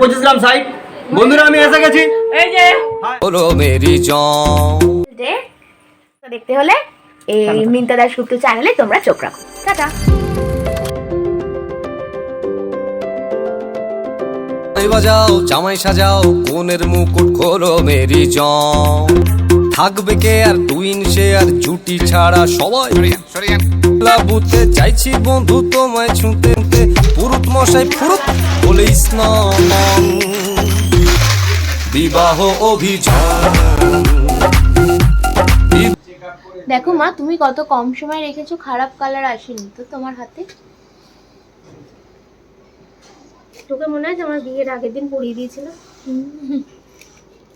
25 গ্রাম side বন্ধুরা আমি এসে গেছি এই যে বলো মেরি জান দেখতে হলে এই মিন্তা দাশগুপ্ত চ্যানেলে তোমরা চোখ রাখো। টাটা। বাজাও জামাই সাজাও কোনের মুকুট খোলো মেরি জান থাকবে কে আর টুইন সে আর জুটি ছাড়া সবাই লাবুতে চাইছি বন্ধু তোমায় ছুঁতে পুরুত মশাই ফুরুত বলে স্নান বিবাহ অভিযান। দেখো মা, তুমি কত কম সময় রেখেছো, খারাপ কালার আসেনি তো তোমার হাতে। তোকে মনে আছে আমার বিয়ের আগের দিন পরিয়ে দিয়েছিল?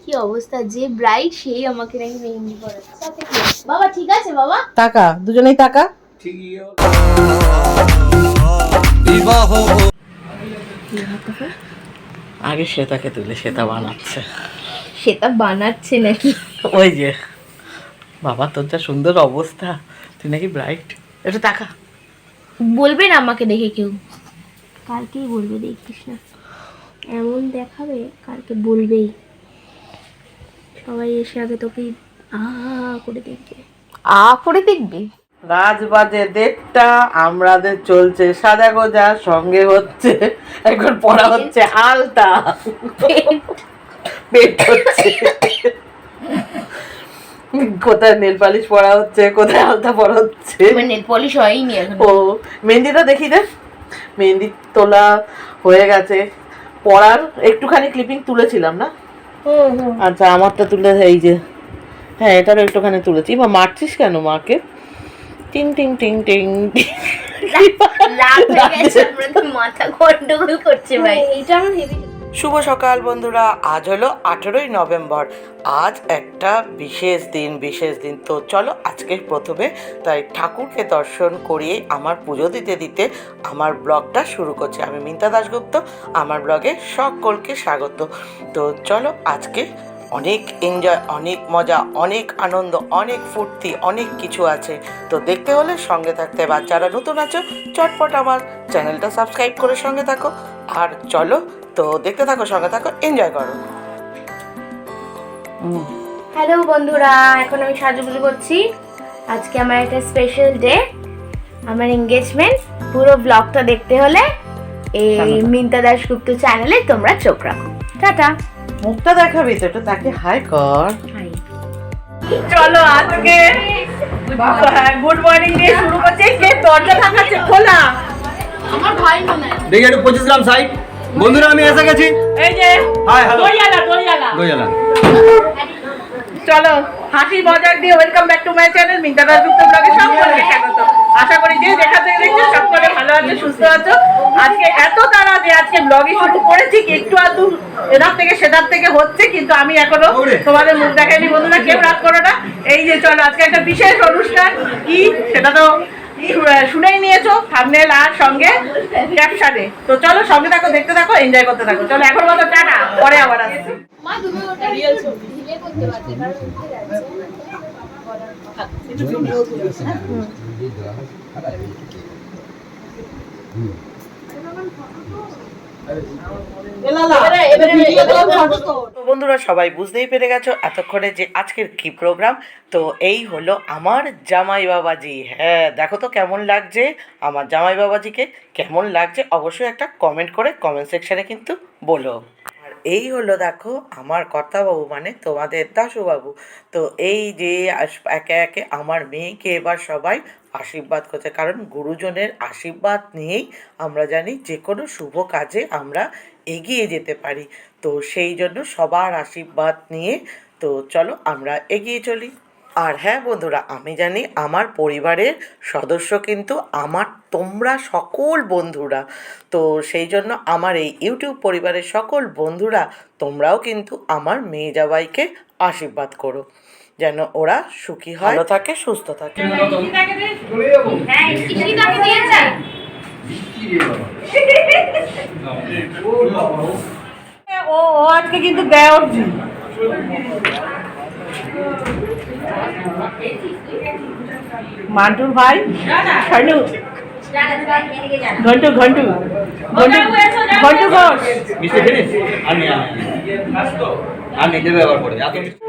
কি অবস্থা, যে ব্রাইট সেই আমাকে নাকি মেহেন্দি পরাচ্ছে। বাবা ঠিক আছে বাবা, টাকা দুজনেই টাকা বিবাহ আগে শ্বেতাকে তুলে শ্বেতা বানাচ্ছে। সেটা বানাচ্ছে নাকি? ওই যে বাবা তোর যা সুন্দর অবস্থা, তুই নাকি ব্রাইট। একটু টাকা বলবে না আমাকে দেখে কেউ? কালকেই বলবে, দেখিস না এমন দেখাবে, কালকে বলবেই সবাই এসে আগে তোকে করে দেখবে, করে দেখবে। রাজ বাজে 1:30, আমাদের চলছে সাজা গোজা, সঙ্গে হচ্ছে এখন পড়া হচ্ছে আলতা, পেট হচ্ছে, কোথায় নেল পালিশ পড়া হচ্ছে, কোথায় আলতা পড়া হচ্ছে। নেল পলিশ হয়নি এখন। ও মেহেন্দিটা দেখি দে, মেহেন্দি তোলা হয়ে গেছে, পড়ার একটুখানি ক্লিপিং তুলেছিলাম না? আচ্ছা আমারটা তুলে এই যে, হ্যাঁ এটারও একটুখানি তুলেছি। বা মারছিস কেন মাকে? টিং টিং টিং টিং মাথা গন্ডগোল করছে ভাই, এটা আমার হেভি। শুভ সকাল বন্ধুরা, আজ হলো 18ই নভেম্বর। আজ একটা বিশেষ দিন। তো চলো আজকে প্রথমে তাই ঠাকুরকে দর্শন করিয়ে আমার পুজো দিতে আমার ব্লগটা শুরু করছি। আমি মিন্তা দাশগুপ্ত, আমার ব্লগে সকলকে স্বাগত। তো চলো আজকে অনেক এনজয়, অনেক মজা, অনেক আনন্দ, অনেক ফুর্তি, অনেক কিছু আছে। তো দেখতে হলে সঙ্গে থাকতে হবে। আর যারা নতুন আছো চটপট আমার চ্যানেলটা সাবস্ক্রাইব করে সঙ্গে থাকো। আর চলো তো দেখতে থাকো, সঙ্গে থাকো, এনজয় করো। হ্যালো বন্ধুরা, এখন আমি সাজুগুজু করছি। আজকে আমার একটা স্পেশাল ডে, আমার এঙ্গেজমেন্ট। পুরো ব্লগটা দেখতে হলে এই মিন্তা দাশগুপ্ত চ্যানেলে তোমরা চোখ রাখো। টাটা। মুখটা দেখাবি তো, এটা তাকে হাই কর। হাই। চলো আজকে গুড মর্নিং দিয়ে শুরু করছি। কে দরজা থাকাচ্ছে খোলা? আমার ভাই মনে হয়। দেখি একটু 25 গ্রাম সাইড বন্ধুরা আমি এসে গেছি। এই যে হাই হ্যালো দইয়ালা চলো হাসি মজাক দিয়ে welcome back to my channel Minta Dasgupta ব্লগে সকলকে স্বাগত। আশা করি যে যেখান থেকে দেখছো সকলে ভালো আছো, সুস্থ আছো। আজকে এত তাড়া যে আজকে ব্লগই শুরু করেছি, একটু আধটু এধার থেকে সেধার থেকে হচ্ছে, কিন্তু আমি এখনো তোমাদের মুখ দেখাইনি বন্ধুরা, কেউ রাগ করো না। এই যে চলো আজকে একটা বিশেষ অনুষ্ঠান, কি সেটা তো শুনেই নিয়েছো থাম্বনেল আর সঙ্গে ক্যাপশনে। তো চলো সঙ্গে থাকো, দেখতে থাকো, এনজয় করতে থাকো। চলো এখন মতো টাটা, পরে আবার আসছি। মা তুমি ওটা রিয়েল ছবি দিলে করতে পারতে, কারণ উঠে যাচ্ছে। বন্ধুরা সবাই বুঝতেই পেরে গেছো এতক্ষণে যে আজকের কি প্রোগ্রাম। তো এই হলো আমার জামাই বাবাজি। হ্যাঁ দেখো তো কেমন লাগছে আমার জামাই বাবাজিকে, কেমন লাগছে অবশ্যই একটা কমেন্ট করে কমেন্ট সেকশানে কিন্তু বলো। আর এই হলো দেখো আমার কর্তাবাবু, মানে তোমাদের দাশুবাবু। তো এই যে একে একে আমার মেয়েকে এবার সবাই আশীর্বাদ করছে, কারণ গুরুজনের আশীর্বাদ নিয়েই আমরা জানি যে কোনো শুভ কাজে আমরা এগিয়ে যেতে পারি। তো সেই জন্য সবার আশীর্বাদ নিয়ে তো চলো আমরা এগিয়ে চলি। আর হ্যাঁ বন্ধুরা, আমি জানি আমার পরিবারের সদস্য কিন্তু তোমরা সকল বন্ধুরা। তো সেই জন্য আমার এই ইউটিউব পরিবারের সকল বন্ধুরা তোমরাও কিন্তু আমার মেয়ে জামাইকে আশীর্বাদ করো, যেন ওরা সুখী হয়, ভালো থাকে, সুস্থ থাকে। ও আজকে কিন্তু দেয় মান্টুর ভাই শানু ঘন্টু ঘন্টু ঘন্টু ঘন্টু ঘোষ। মিষ্টি জিনিস আমি আমি নিজে ব্যবহার করি এত মিষ্টি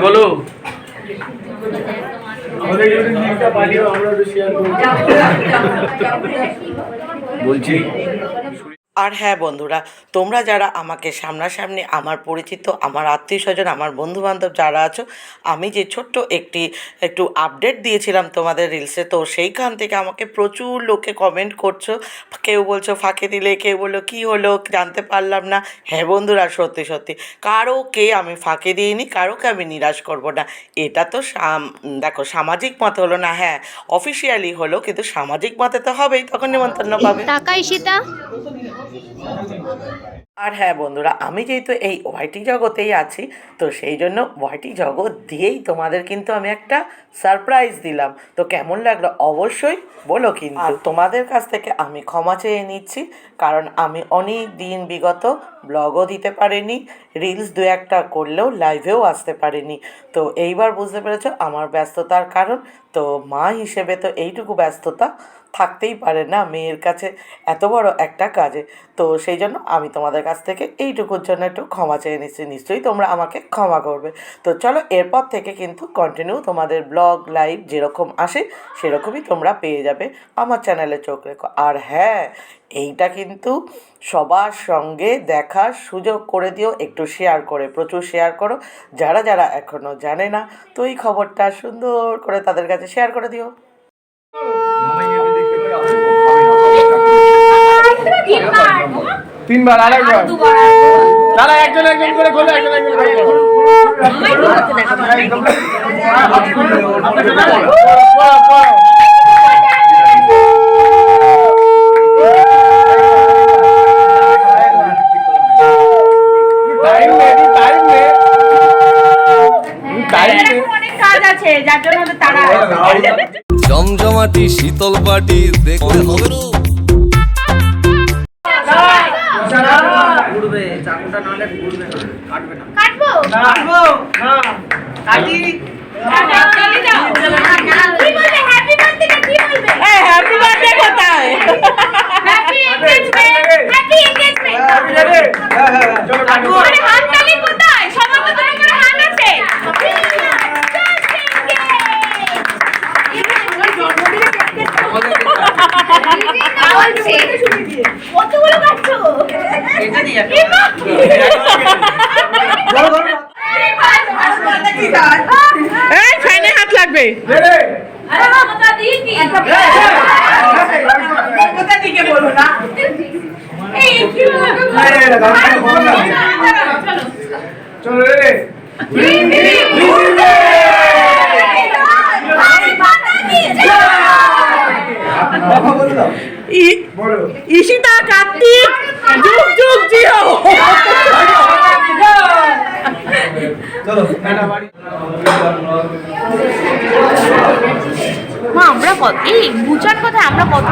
বলো বলছি। আর হ্যাঁ বন্ধুরা, তোমরা যারা আমাকে সামনাসামনি আমার পরিচিত, আমার আত্মীয় স্বজন, আমার বন্ধুবান্ধব যারা আছো, আমি যে ছোট্ট একটু আপডেট দিয়েছিলাম তোমাদের রিলসে, তো সেইখান থেকে আমাকে প্রচুর লোকে কমেন্ট করছো। কেউ বলছো ফাঁকে দিলে, কেউ বললো কী হলো জানতে পারলাম না। হ্যাঁ বন্ধুরা, সত্যি সত্যি কারোকে আমি ফাঁকে দিইনি, কারোকে আমি নিরাশ করব না। এটা তো দেখো সামাজিক মতে হলো না, হ্যাঁ অফিসিয়ালি হলো, কিন্তু সামাজিক মতে তো হবেই, তখন নিমন্ত্রণ পাবে। টাকা ঈশিতা। আর হ্যাঁ বন্ধুরা, আমি যেহেতু এই ওয়াইটি জগতেই আছি, তো সেই জন্য ওয়াইটি জগৎ দিয়েই তোমাদের কিন্তু আমি একটা সারপ্রাইজ দিলাম। তো কেমন লাগলো অবশ্যই বলো কিন্তু। আর তোমাদের কাছ থেকে আমি ক্ষমা চেয়ে নিচ্ছি, কারণ আমি অনেক দিন বিগত ব্লগও দিতে পারিনি, রিলস দু একটা করলেও লাইভেও আসতে পারিনি। তো এইবার বুঝতে পেরেছো আমার ব্যস্ততার কারণ। তো মা হিসেবে তো এইটুকু ব্যস্ততা থাকতেই পারে না মেয়ের কাছে এত বড় একটা কাজে। তো সেই জন্য আমি তোমাদের কাছ থেকে এইটুকুর জন্য একটু ক্ষমা চেয়ে নিচ্ছি, নিশ্চয়ই তোমরা আমাকে ক্ষমা করবে। তো চলো এরপর থেকে কিন্তু কন্টিনিউ তোমাদের ব্লগ লাইভ যেরকম আসে সেরকমই তোমরা পেয়ে যাবে আমার চ্যানেলে, চোখ রেখো। আর হ্যাঁ, এইটা কিন্তু সবার সঙ্গে দেখার সুযোগ করে দিও, একটু শেয়ার করে, প্রচুর শেয়ার করো। যারা যারা এখনও জানে না, তো এই খবরটা সুন্দর করে তাদের কাছে শেয়ার করে দিও। তিনবার আরেকবার দাদা, একজন একজন করে খোলো, একজন একজন করে খোলো। জমজমাটি শীতল পাটি দেখতে হবে না। কতগুলো কাটছো? ফ্যানে হাত লাগবে। চলো রে ঈশিতা, কার্তিক, যুগ যুগ জিও। মা আমরা কত এই বুচার কথা আমরা কত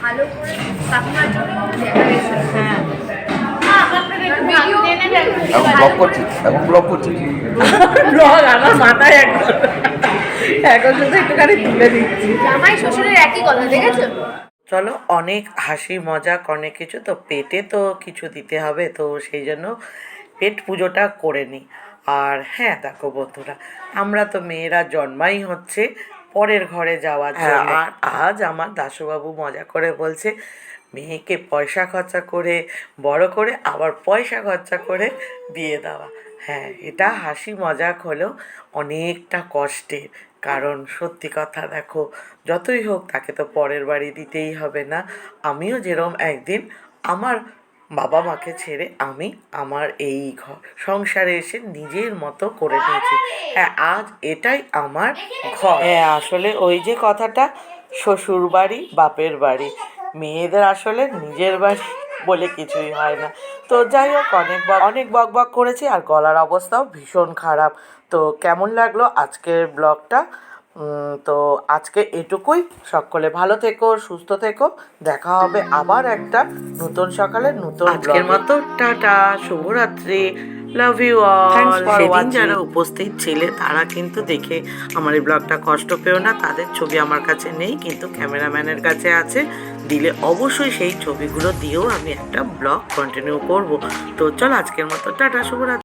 ভালো করে কাকিমার জন্য এখন ব্লক করছি, এখন ব্লক করছি। আমার মাথায় এখন শুধু একটুখানি তুলে দিচ্ছি। জামাই শ্বশুরের একই কথা, দেখেছো? চলো, অনেক হাসি মজাক অনেক কিছু, তো পেটে তো কিছু দিতে হবে, তো সেই জন্য পেট পুজোটা করে নিই। আর হ্যাঁ দেখো বন্ধুরা, আমরা তো মেয়েরা জন্মাই হচ্ছে পরের ঘরে যাওয়ার জন্য। আর আজ আমার দাশুবাবু মজা করে বলছে মেয়েকে পয়সা খরচা করে বড় করে আবার পয়সা খরচা করে বিয়ে দেওয়া। হ্যাঁ, এটা হাসি মজাক হলেও অনেকটা কষ্টের, কারণ সত্যি কথা দেখো, যতই হোক তাকে তো পরের বাড়ি দিতেই হবে না। আমিও যেরকম একদিন আমার বাবা মাকে ছেড়ে আমি আমার এই সংসারে এসে নিজের মতো করে নিয়েছি। হ্যাঁ, আজ এটাই আমার ঘর। হ্যাঁ, আসলে ওই যে কথাটা, শ্বশুর বাড়ি বাপের বাড়ি, মেয়েদের আসলে নিজের বাড়ি বলে কিছুই হয় না। তো যাই হোক, অনেক বক বক করেছি আর গলার অবস্থাও ভীষণ খারাপ। তো কেমন লাগলো আজকের ব্লগটা? তো আজকে এটুকুই। সকলে ভালো থেকো, সুস্থ থেকো। দেখা হবে আবার একটা নতুন সকালে নতুন আজকের মতো টাটা, শুভরাত্রি, লাভ ইউ অল। সেদিন যারা উপস্থিত ছিলে তারা কিন্তু দেখে আমার এই ব্লগটা কষ্ট পেও না। তাদের ছবি আমার কাছে নেই, কিন্তু ক্যামেরাম্যানের কাছে আছে। দিলে অবশ্যই সেই ছবিগুলো দিয়েও আমি একটা ব্লগ কন্টিনিউ করব। তো চল আজকের মতো টাটা, শুভরাত্রি।